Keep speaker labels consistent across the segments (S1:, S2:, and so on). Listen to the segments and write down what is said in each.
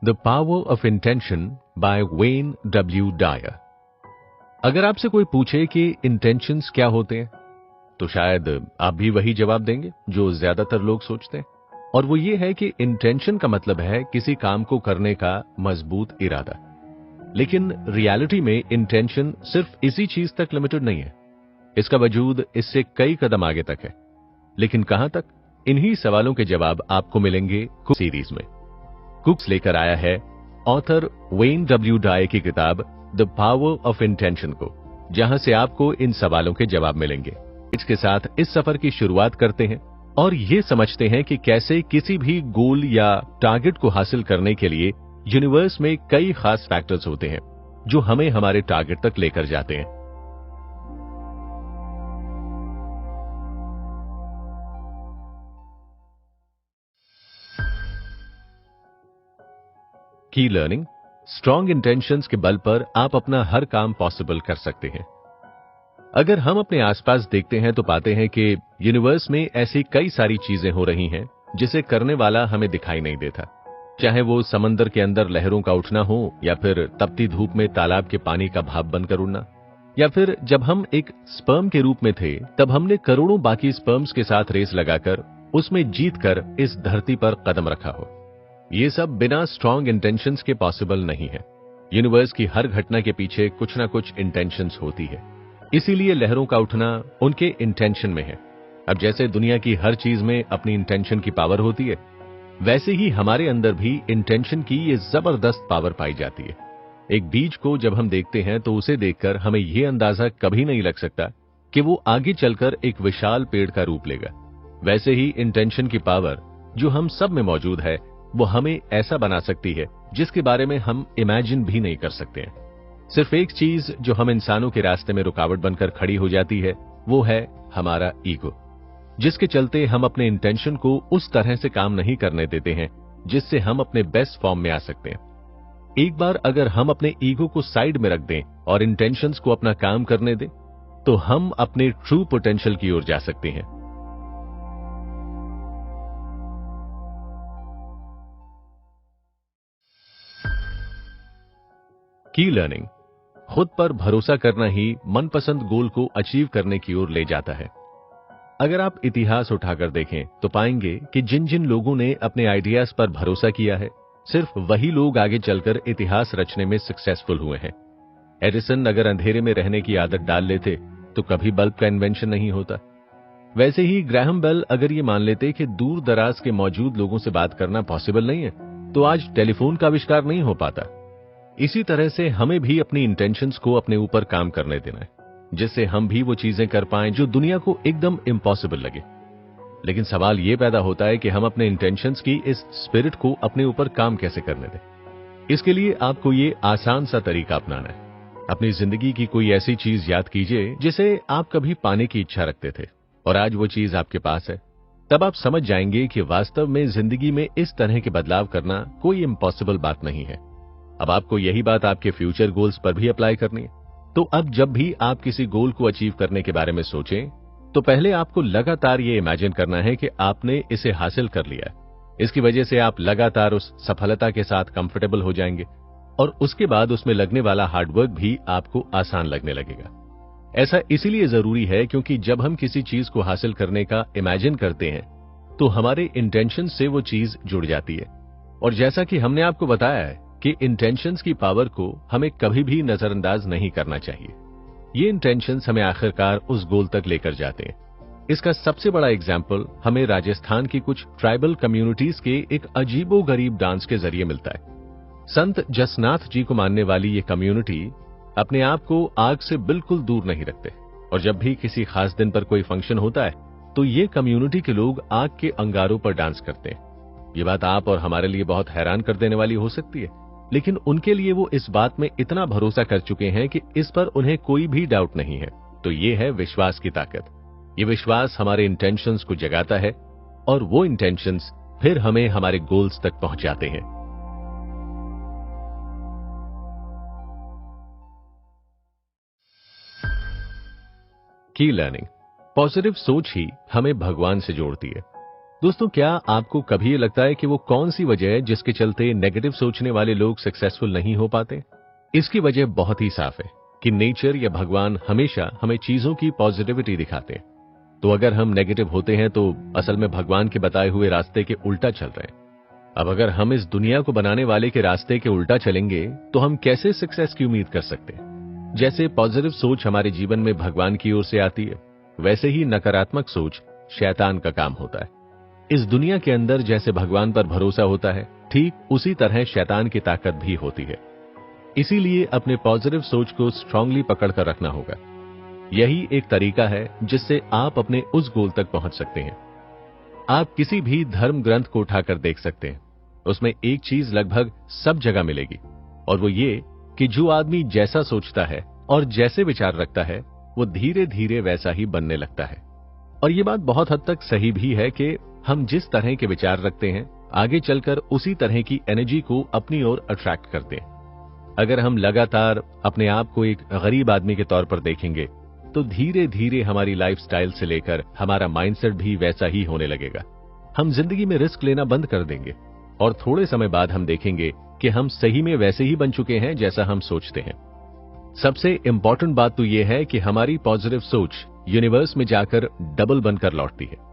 S1: The power of intention by Wayne W Dyer. अगर आपसे कोई पूछे कि इंटेंशंस क्या होते हैं, तो शायद आप भी वही जवाब देंगे जो ज्यादातर लोग सोचते हैं, और वो ये है कि इंटेंशन का मतलब है किसी काम को करने का मजबूत इरादा। लेकिन रियलिटी में इंटेंशन सिर्फ इसी चीज तक लिमिटेड नहीं है। इसका वजूद इससे कई कदम आगे तक है। लेकिन कहां तक? इन्हीं सवालों के जवाब आपको मिलेंगे कुक सीरीज में। कुक्स लेकर आया है ऑथर वेन डब्ल्यू डायर की किताब द पावर ऑफ इंटेंशन को, जहां से आपको इन सवालों के जवाब मिलेंगे। इसके साथ इस सफर की शुरुआत करते हैं और ये समझते हैं कि कैसे किसी भी गोल या टारगेट को हासिल करने के लिए यूनिवर्स में कई खास फैक्टर्स होते हैं जो हमें हमारे टारगेट तक लेकर जाते हैं। की लर्निंग। स्ट्रॉन्ग इंटेंशंस के बल पर आप अपना हर काम पॉसिबल कर सकते हैं। अगर हम अपने आसपास देखते हैं तो पाते हैं कि यूनिवर्स में ऐसी कई सारी चीजें हो रही हैं जिसे करने वाला हमें दिखाई नहीं देता। चाहे वो समंदर के अंदर लहरों का उठना हो, या फिर तपती धूप में तालाब के पानी का भाप बनकर उड़ना, या फिर जब हम एक स्पर्म के रूप में थे तब हमने करोड़ों बाकी स्पर्म्स के साथ रेस लगाकर उसमें जीतकर इस धरती पर कदम रखा हो। ये सब बिना स्ट्रॉन्ग इंटेंशंस के पॉसिबल नहीं है। यूनिवर्स की हर घटना के पीछे कुछ ना कुछ इंटेंशंस होती है, इसीलिए लहरों का उठना उनके इंटेंशन में है। अब जैसे दुनिया की हर चीज में अपनी इंटेंशन की पावर होती है, वैसे ही हमारे अंदर भी इंटेंशन की ये जबरदस्त पावर पाई जाती है। एक बीज को जब हम देखते हैं तो उसे देखकर हमें यह अंदाजा कभी नहीं लग सकता कि वो आगे चलकर एक विशाल पेड़ का रूप लेगा। वैसे ही इंटेंशन की पावर जो हम सब में मौजूद है, वो हमें ऐसा बना सकती है जिसके बारे में हम इमेजिन भी नहीं कर सकते हैं। सिर्फ एक चीज जो हम इंसानों के रास्ते में रुकावट बनकर खड़ी हो जाती है, वो है हमारा ईगो, जिसके चलते हम अपने इंटेंशन को उस तरह से काम नहीं करने देते हैं जिससे हम अपने बेस्ट फॉर्म में आ सकते हैं। एक बार अगर हम अपने ईगो को साइड में रख दें और इंटेंशंस को अपना काम करने दें, तो हम अपने ट्रू पोटेंशियल की ओर जा सकते हैं। की लर्निंग। खुद पर भरोसा करना ही मनपसंद गोल को अचीव करने की ओर ले जाता है। अगर आप इतिहास उठाकर देखें तो पाएंगे कि जिन जिन लोगों ने अपने आइडियाज पर भरोसा किया है, सिर्फ वही लोग आगे चलकर इतिहास रचने में सक्सेसफुल हुए हैं। एडिसन अगर अंधेरे में रहने की आदत डाल लेते तो कभी बल्ब का इन्वेंशन नहीं होता। वैसे ही ग्राहम बेल अगर ये मान लेते कि दूर दराज के मौजूद लोगों से बात करना पॉसिबल नहीं है, तो आज टेलीफोन का आविष्कार नहीं हो पाता। इसी तरह से हमें भी अपनी इंटेंशंस को अपने ऊपर काम करने देना है, जिससे हम भी वो चीजें कर पाएं जो दुनिया को एकदम इम्पॉसिबल लगे। लेकिन सवाल ये पैदा होता है कि हम अपने इंटेंशंस की इस स्पिरिट को अपने ऊपर काम कैसे करने दें। इसके लिए आपको ये आसान सा तरीका अपनाना है। अपनी जिंदगी की कोई ऐसी चीज याद कीजिए जिसे आप कभी पाने की इच्छा रखते थे और आज वो चीज आपके पास है। तब आप समझ जाएंगे कि वास्तव में जिंदगी में इस तरह के बदलाव करना कोई इम्पॉसिबल बात नहीं है। अब आपको यही बात आपके फ्यूचर गोल्स पर भी अप्लाई करनी है। तो अब जब भी आप किसी गोल को अचीव करने के बारे में सोचें, तो पहले आपको लगातार ये इमेजिन करना है कि आपने इसे हासिल कर लिया है। इसकी वजह से आप लगातार उस सफलता के साथ कंफर्टेबल हो जाएंगे और उसके बाद उसमें लगने वाला हार्डवर्क भी आपको आसान लगने लगेगा। ऐसा इसीलिए जरूरी है क्योंकि जब हम किसी चीज को हासिल करने का इमेजिन करते हैं तो हमारे इंटेंशन से वो चीज जुड़ जाती है। और जैसा कि हमने आपको बताया है कि इंटेंशंस की पावर को हमें कभी भी नजरअंदाज नहीं करना चाहिए। ये इंटेंशंस हमें आखिरकार उस गोल तक लेकर जाते हैं। इसका सबसे बड़ा एग्जाम्पल हमें राजस्थान की कुछ ट्राइबल कम्युनिटीज के एक अजीबोगरीब डांस के जरिए मिलता है। संत जसनाथ जी को मानने वाली ये कम्युनिटी अपने आप को आग से बिल्कुल दूर नहीं रखते और जब भी किसी खास दिन पर कोई फंक्शन होता है तो ये कम्युनिटी के लोग आग के अंगारों पर डांस करते हैं। ये बात आप और हमारे लिए बहुत हैरान कर देने वाली हो सकती है, लेकिन उनके लिए वो इस बात में इतना भरोसा कर चुके हैं कि इस पर उन्हें कोई भी डाउट नहीं है। तो ये है विश्वास की ताकत। ये विश्वास हमारे इंटेंशंस को जगाता है और वो इंटेंशंस फिर हमें हमारे गोल्स तक पहुंचाते हैं। की लर्निंग। पॉजिटिव सोच ही हमें भगवान से जोड़ती है। दोस्तों, क्या आपको कभी ये लगता है कि वो कौन सी वजह है जिसके चलते नेगेटिव सोचने वाले लोग सक्सेसफुल नहीं हो पाते? इसकी वजह बहुत ही साफ है कि नेचर या भगवान हमेशा हमें चीजों की पॉजिटिविटी दिखाते हैं। तो अगर हम नेगेटिव होते हैं तो असल में भगवान के बताए हुए रास्ते के उल्टा चल रहे हैं। अब अगर हम इस दुनिया को बनाने वाले के रास्ते के उल्टा चलेंगे तो हम कैसे सक्सेस की उम्मीद कर सकते हैं? जैसे पॉजिटिव सोच हमारे जीवन में भगवान की ओर से आती है, वैसे ही नकारात्मक सोच शैतान का काम होता है। इस दुनिया के अंदर जैसे भगवान पर भरोसा होता है, ठीक उसी तरह शैतान की ताकत भी होती है। इसीलिए अपने पॉजिटिव सोच को स्ट्रांगली पकड़ कर रखना होगा। यही एक तरीका है जिससे आप अपने उस गोल तक पहुंच सकते हैं। आप किसी भी धर्म ग्रंथ को उठाकर देख सकते हैं, उसमें एक चीज लगभग सब जगह मिलेगी, और वो ये कि जो आदमी जैसा सोचता है और जैसे विचार रखता है, वो धीरे धीरे वैसा ही बनने लगता है। और ये बात बहुत हद तक सही भी है कि हम जिस तरह के विचार रखते हैं, आगे चलकर उसी तरह की एनर्जी को अपनी ओर अट्रैक्ट करते हैं। अगर हम लगातार अपने आप को एक गरीब आदमी के तौर पर देखेंगे, तो धीरे धीरे हमारी लाइफस्टाइल से लेकर हमारा माइंडसेट भी वैसा ही होने लगेगा। हम जिंदगी में रिस्क लेना बंद कर देंगे और थोड़े समय बाद हम देखेंगे कि हम सही में वैसे ही बन चुके हैं जैसा हम सोचते हैं। सबसे इंपॉर्टेंट बात तो यह है कि हमारी पॉजिटिव सोच यूनिवर्स में जाकर डबल बनकर लौटती है।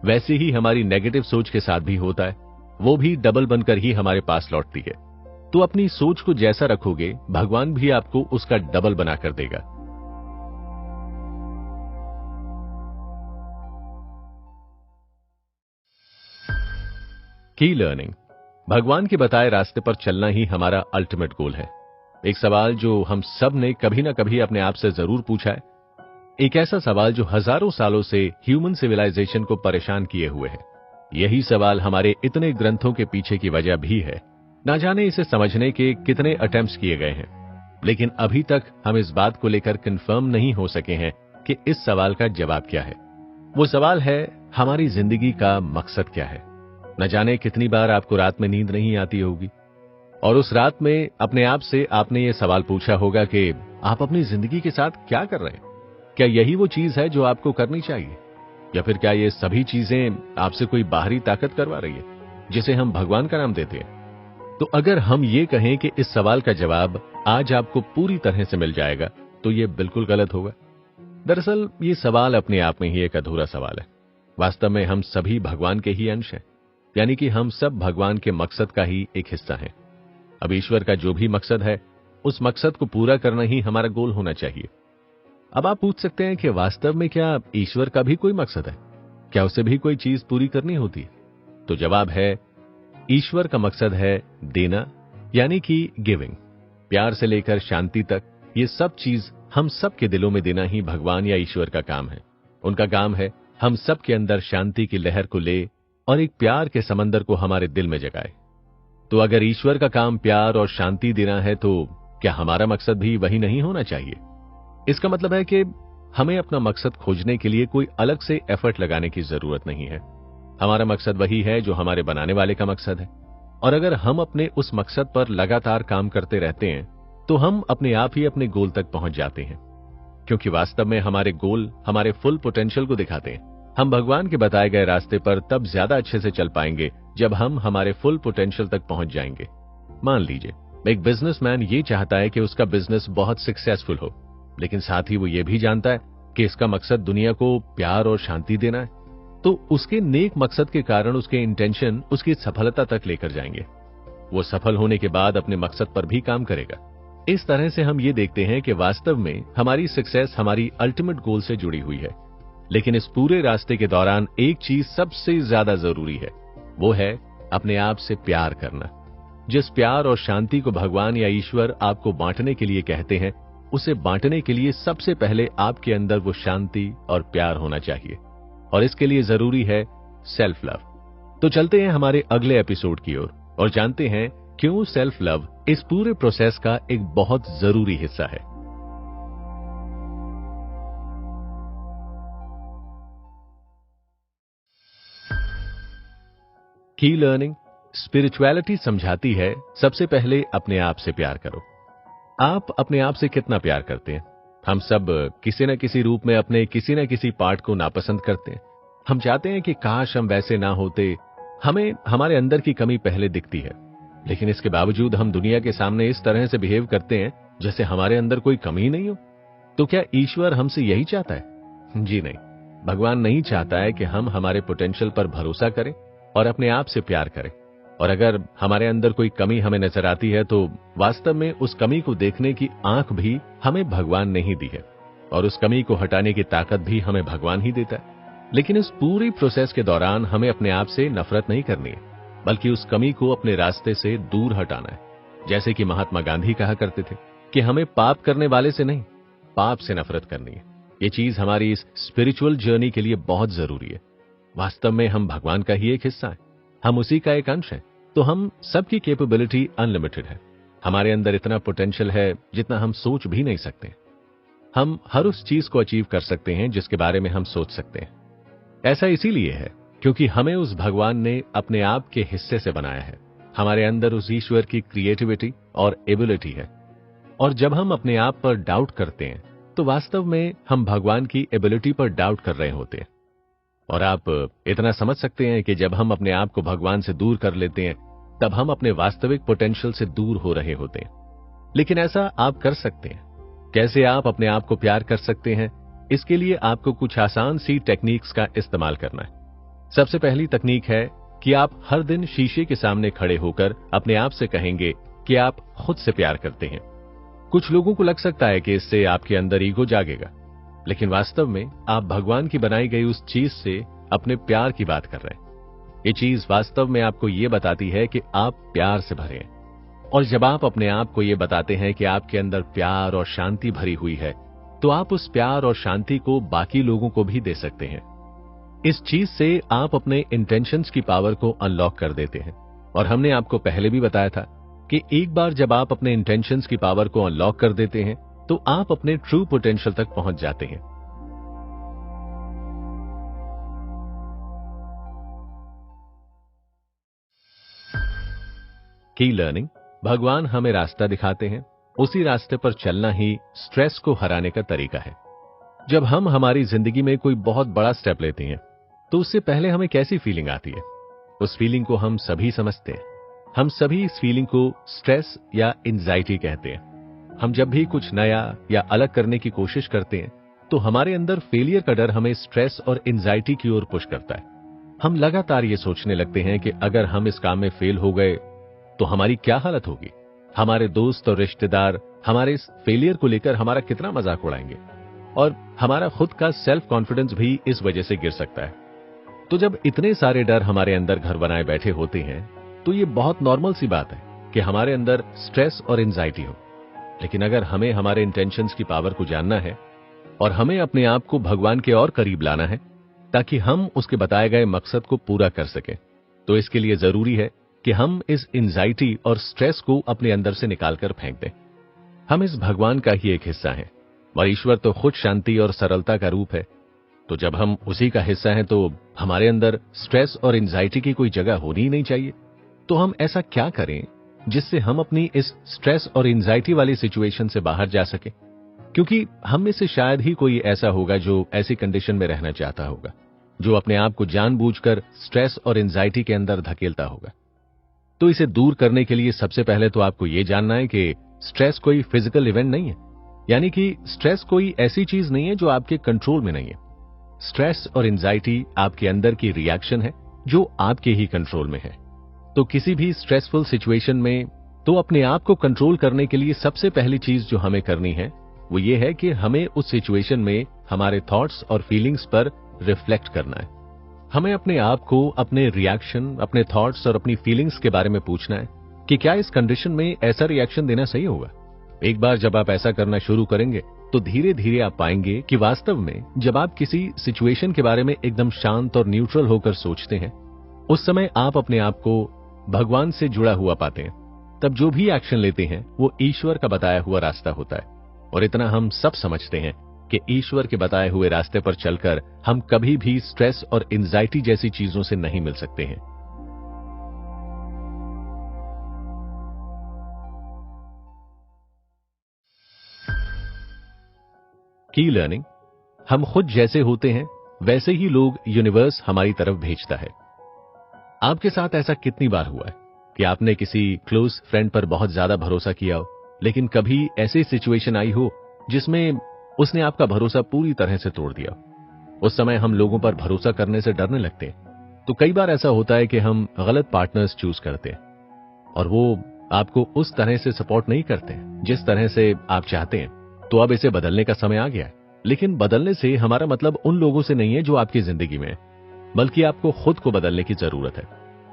S1: वैसे ही हमारी नेगेटिव सोच के साथ भी होता है, वो भी डबल बनकर ही हमारे पास लौटती है। तो अपनी सोच को जैसा रखोगे, भगवान भी आपको उसका डबल बनाकर देगा। की लर्निंग। भगवान के बताए रास्ते पर चलना ही हमारा अल्टीमेट गोल है। एक सवाल जो हम सब ने कभी ना कभी अपने आप से जरूर पूछा है, एक ऐसा सवाल जो हजारों सालों से ह्यूमन सिविलाइजेशन को परेशान किए हुए है। यही सवाल हमारे इतने ग्रंथों के पीछे की वजह भी है। ना जाने इसे समझने के कितने अटेम्प्ट्स किए गए हैं, लेकिन अभी तक हम इस बात को लेकर कंफर्म नहीं हो सके हैं कि इस सवाल का जवाब क्या है। वो सवाल है, हमारी जिंदगी का मकसद क्या है? न जाने कितनी बार आपको रात में नींद नहीं आती होगी और उस रात में अपने आप से आपने ये सवाल पूछा होगा कि आप अपनी जिंदगी के साथ क्या कर रहे हैं? क्या यही वो चीज है जो आपको करनी चाहिए, या फिर क्या ये सभी चीजें आपसे कोई बाहरी ताकत करवा रही है जिसे हम भगवान का नाम देते हैं? तो अगर हम ये कहें कि इस सवाल का जवाब आज आपको पूरी तरह से मिल जाएगा, तो ये बिल्कुल गलत होगा। दरअसल ये सवाल अपने आप में ही एक अधूरा सवाल है। वास्तव में हम सभी भगवान के ही अंश हैं, यानी कि हम सब भगवान के मकसद का ही एक हिस्सा हैं। अब ईश्वर का जो भी मकसद है, उस मकसद को पूरा करना ही हमारा गोल होना चाहिए। अब आप पूछ सकते हैं कि वास्तव में क्या ईश्वर का भी कोई मकसद है? क्या उसे भी कोई चीज पूरी करनी होती है? तो जवाब है, ईश्वर का मकसद है देना, यानी कि गिविंग। प्यार से लेकर शांति तक ये सब चीज हम सब के दिलों में देना ही भगवान या ईश्वर का काम है। उनका काम है हम सब के अंदर शांति की लहर को ले और एक प्यार के समंदर को हमारे दिल में जगाए। तो अगर ईश्वर का काम प्यार और शांति देना है, तो क्या हमारा मकसद भी वही नहीं होना चाहिए? इसका मतलब है कि हमें अपना मकसद खोजने के लिए कोई अलग से एफर्ट लगाने की जरूरत नहीं है। हमारा मकसद वही है जो हमारे बनाने वाले का मकसद है, और अगर हम अपने उस मकसद पर लगातार काम करते रहते हैं, तो हम अपने आप ही अपने गोल तक पहुंच जाते हैं। क्योंकि वास्तव में हमारे गोल हमारे फुल पोटेंशियल को दिखाते हैं। हम भगवान के बताए गए रास्ते पर तब ज्यादा अच्छे से चल पाएंगे जब हम हमारे फुल पोटेंशियल तक पहुंच जाएंगे। मान लीजिए एक बिजनेसमैन ये चाहता है कि उसका बिजनेस बहुत सक्सेसफुल हो, लेकिन साथ ही वो ये भी जानता है कि इसका मकसद दुनिया को प्यार और शांति देना है। तो उसके नेक मकसद के कारण उसके इंटेंशन उसकी सफलता तक लेकर जाएंगे। वो सफल होने के बाद अपने मकसद पर भी काम करेगा। इस तरह से हम ये देखते हैं कि वास्तव में हमारी सक्सेस हमारी अल्टीमेट गोल से जुड़ी हुई है। लेकिन इस पूरे रास्ते के दौरान एक चीज सबसे ज्यादा जरूरी है, वो है अपने आप से प्यार करना। जिस प्यार और शांति को भगवान या ईश्वर आपको बांटने के लिए कहते हैं, उसे बांटने के लिए सबसे पहले आपके अंदर वो शांति और प्यार होना चाहिए, और इसके लिए जरूरी है सेल्फ लव। तो चलते हैं हमारे अगले एपिसोड की ओर और जानते हैं क्यों सेल्फ लव इस पूरे प्रोसेस का एक बहुत जरूरी हिस्सा है। की लर्निंग। स्पिरिचुअलिटी समझाती है सबसे पहले अपने आप से प्यार करो। आप अपने आप से कितना प्यार करते हैं? हम सब किसी न किसी रूप में अपने किसी न किसी पार्ट को नापसंद करते हैं, हम चाहते हैं कि काश हम वैसे ना होते। हमें हमारे अंदर की कमी पहले दिखती है, लेकिन इसके बावजूद हम दुनिया के सामने इस तरह से बिहेव करते हैं जैसे हमारे अंदर कोई कमी नहीं हो। तो क्या ईश्वर हमसे यही चाहता है? जी नहीं। भगवान नहीं चाहता है कि हम हमारे पोटेंशियल पर भरोसा करें और अपने आप से प्यार करें। और अगर हमारे अंदर कोई कमी हमें नजर आती है तो वास्तव में उस कमी को देखने की आंख भी हमें भगवान ने ही दी है, और उस कमी को हटाने की ताकत भी हमें भगवान ही देता है। लेकिन इस पूरी प्रोसेस के दौरान हमें अपने आप से नफरत नहीं करनी है, बल्कि उस कमी को अपने रास्ते से दूर हटाना है। जैसे कि महात्मा गांधी कहा करते थे कि हमें पाप करने वाले से नहीं, पाप से नफरत करनी है। ये चीज हमारी इस स्पिरिचुअल जर्नी के लिए बहुत जरूरी है। वास्तव में हम भगवान का ही एक हिस्सा है, हम उसी का एक अंश है। तो हम सबकी कैपेबिलिटी अनलिमिटेड है। हमारे अंदर इतना पोटेंशियल है जितना हम सोच भी नहीं सकते। हम हर उस चीज को अचीव कर सकते हैं जिसके बारे में हम सोच सकते हैं। ऐसा इसीलिए है क्योंकि हमें उस भगवान ने अपने आप के हिस्से से बनाया है। हमारे अंदर उस ईश्वर की क्रिएटिविटी और एबिलिटी है। और जब हम अपने आप पर डाउट करते हैं तो वास्तव में हम भगवान की एबिलिटी पर डाउट कर रहे होते हैं। और आप इतना समझ सकते हैं कि जब हम अपने आप को भगवान से दूर कर लेते हैं तब हम अपने वास्तविक पोटेंशियल से दूर हो रहे होते हैं। लेकिन ऐसा आप कर सकते हैं। कैसे आप अपने आप को प्यार कर सकते हैं? इसके लिए आपको कुछ आसान सी टेक्निक्स का इस्तेमाल करना है। सबसे पहली तकनीक है कि आप हर दिन शीशे के सामने खड़े होकर अपने आप से कहेंगे कि आप खुद से प्यार करते हैं। कुछ लोगों को लग सकता है कि इससे आपके अंदर ईगो जागेगा, लेकिन वास्तव में आप भगवान की बनाई गई उस चीज से अपने प्यार की बात कर रहे हैं। ये चीज वास्तव में आपको ये बताती है कि आप प्यार से भरे हैं। और जब आप अपने आप को ये बताते हैं कि आपके अंदर प्यार और शांति भरी हुई है, तो आप उस प्यार और शांति को बाकी लोगों को भी दे सकते हैं। इस चीज से आप अपने इंटेंशंस की पावर को अनलॉक कर देते हैं। और हमने आपको पहले भी बताया था कि एक बार जब आप अपने इंटेंशंस की पावर को अनलॉक कर देते हैं तो आप अपने ट्रू पोटेंशियल तक पहुंच जाते हैं। की लर्निंग, भगवान हमें रास्ता दिखाते हैं, उसी रास्ते पर चलना ही स्ट्रेस को हराने का तरीका है। जब हम हमारी जिंदगी में कोई बहुत बड़ा स्टेप लेते हैं तो उससे पहले हमें कैसी फीलिंग आती है? उस फीलिंग को हम सभी समझते हैं। हम सभी इस फीलिंग को स्ट्रेस या एंजाइटी कहते हैं। हम जब भी कुछ नया या अलग करने की कोशिश करते हैं तो हमारे अंदर फेलियर का डर हमें स्ट्रेस और एंजाइटी की ओर पुश करता है। हम लगातार ये सोचने लगते हैं कि अगर हम इस काम में फेल हो गए तो हमारी क्या हालत होगी। हमारे दोस्त और रिश्तेदार हमारे इस फेलियर को लेकर हमारा कितना मजाक उड़ाएंगे, और हमारा खुद का सेल्फ कॉन्फिडेंस भी इस वजह से गिर सकता है। तो जब इतने सारे डर हमारे अंदर घर बनाए बैठे होते हैं तो ये बहुत नॉर्मल सी बात है कि हमारे अंदर स्ट्रेस और एंजाइटी हो। लेकिन अगर हमें हमारे इंटेंशंस की पावर को जानना है और हमें अपने आप को भगवान के और करीब लाना है ताकि हम उसके बताए गए मकसद को पूरा कर सकें, तो इसके लिए जरूरी है कि हम इस एंजाइटी और स्ट्रेस को अपने अंदर से निकालकर फेंक दें। हम इस भगवान का ही एक हिस्सा हैं और ईश्वर तो खुद शांति और सरलता का रूप है। तो जब हम उसी का हिस्सा हैं तो हमारे अंदर स्ट्रेस और एंजाइटी की कोई जगह होनी ही नहीं चाहिए। तो हम ऐसा क्या करें जिससे हम अपनी इस स्ट्रेस और एंजाइटी वाली सिचुएशन से बाहर जा सके? क्योंकि हम में से शायद ही कोई ऐसा होगा जो ऐसी कंडीशन में रहना चाहता होगा, जो अपने आप को जानबूझकर स्ट्रेस और एंजाइटी के अंदर धकेलता होगा। तो इसे दूर करने के लिए सबसे पहले तो आपको यह जानना है कि स्ट्रेस कोई फिजिकल इवेंट नहीं है, यानी कि स्ट्रेस कोई ऐसी चीज नहीं है जो आपके कंट्रोल में नहीं है। स्ट्रेस और एंजाइटी आपके अंदर की रिएक्शन है जो आपके ही कंट्रोल में है। तो किसी भी स्ट्रेसफुल सिचुएशन में तो अपने आप को कंट्रोल करने के लिए सबसे पहली चीज जो हमें करनी है वो ये है कि हमें उस सिचुएशन में हमारे थॉट्स और फीलिंग्स पर रिफ्लेक्ट करना है। हमें अपने आप को अपने रिएक्शन, अपने थॉट्स और अपनी फीलिंग्स के बारे में पूछना है कि क्या इस कंडीशन में ऐसा रिएक्शन देना सही होगा। एक बार जब आप ऐसा करना शुरू करेंगे तो धीरे धीरे आप पाएंगे कि वास्तव में जब आप किसी सिचुएशन के बारे में एकदम शांत और न्यूट्रल होकर सोचते हैं, उस समय आप अपने आप को भगवान से जुड़ा हुआ पाते हैं। तब जो भी एक्शन लेते हैं वो ईश्वर का बताया हुआ रास्ता होता है। और इतना हम सब समझते हैं कि ईश्वर के बताए हुए रास्ते पर चलकर हम कभी भी स्ट्रेस और एंजाइटी जैसी चीजों से नहीं मिल सकते हैं। की लर्निंग, हम खुद जैसे होते हैं वैसे ही लोग यूनिवर्स हमारी तरफ भेजता है। आपके साथ ऐसा कितनी बार हुआ है कि आपने किसी क्लोज फ्रेंड पर बहुत ज्यादा भरोसा किया हो, लेकिन कभी ऐसी सिचुएशन आई हो जिसमें उसने आपका भरोसा पूरी तरह से तोड़ दिया। उस समय हम लोगों पर भरोसा करने से डरने लगते हैं। तो कई बार ऐसा होता है कि हम गलत पार्टनर्स चूज करते हैं और वो आपको उस तरह से सपोर्ट नहीं करते जिस तरह से आप चाहते हैं। तो अब इसे बदलने का समय आ गया है। लेकिन बदलने से हमारा मतलब उन लोगों से नहीं है जो आपकी जिंदगी में है, बल्कि आपको खुद को बदलने की जरूरत है।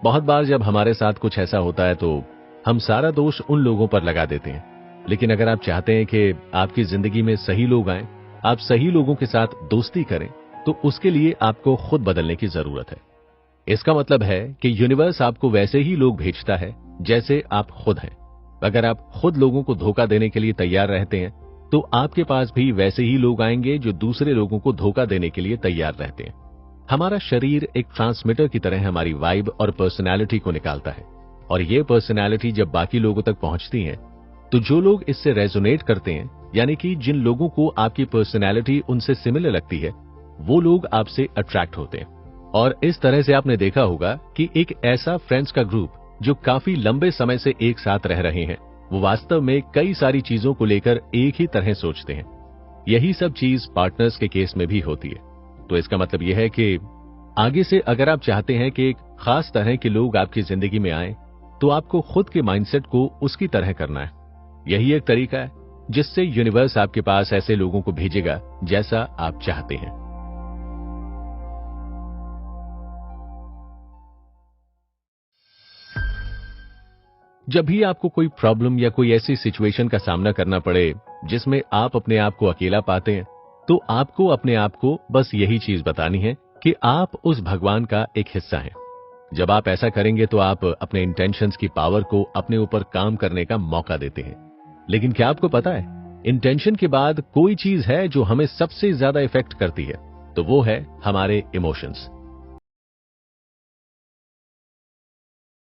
S1: बहुत बार जब हमारे साथ कुछ ऐसा होता है तो हम सारा दोष उन लोगों पर लगा देते हैं। लेकिन अगर आप चाहते हैं कि आपकी जिंदगी में सही लोग आए, आप सही लोगों के साथ दोस्ती करें, तो उसके लिए आपको खुद बदलने की जरूरत है। इसका मतलब है कि यूनिवर्स आपको वैसे ही लोग भेजता है जैसे आप खुद हैं। अगर आप खुद लोगों को धोखा देने के लिए तैयार रहते हैं तो आपके पास भी वैसे ही लोग आएंगे जो दूसरे लोगों को धोखा देने के लिए तैयार रहते हैं। हमारा शरीर एक ट्रांसमीटर की तरह हमारी वाइब और पर्सनैलिटी को निकालता है, और ये पर्सनैलिटी जब बाकी लोगों तक पहुंचती है तो जो लोग इससे रेजोनेट करते हैं, यानी कि जिन लोगों को आपकी पर्सनैलिटी उनसे सिमिलर लगती है, वो लोग आपसे अट्रैक्ट होते हैं। और इस तरह से आपने देखा होगा कि एक ऐसा फ्रेंड्स का ग्रुप जो काफी लंबे समय से एक साथ रह रहे हैं, वो वास्तव में कई सारी चीजों को लेकर एक ही तरह सोचते हैं। यही सब चीज पार्टनर्स के केस में भी होती है। तो इसका मतलब यह है कि आगे से अगर आप चाहते हैं कि एक खास तरह के लोग आपकी जिंदगी में आए, तो आपको खुद के माइंडसेट को उसकी तरह करना है। यही एक तरीका है जिससे यूनिवर्स आपके पास ऐसे लोगों को भेजेगा जैसा आप चाहते हैं। जब भी आपको कोई प्रॉब्लम या कोई ऐसी सिचुएशन का सामना करना पड़े जिसमें आप अपने आप को अकेला पाते हैं, तो आपको अपने आप को बस यही चीज बतानी है कि आप उस भगवान का एक हिस्सा हैं। जब आप ऐसा करेंगे तो आप अपने इंटेंशंस की पावर को अपने ऊपर काम करने का मौका देते हैं। लेकिन क्या आपको पता है, इंटेंशन के बाद कोई चीज है जो हमें सबसे ज्यादा इफेक्ट करती है, तो वो है हमारे इमोशंस।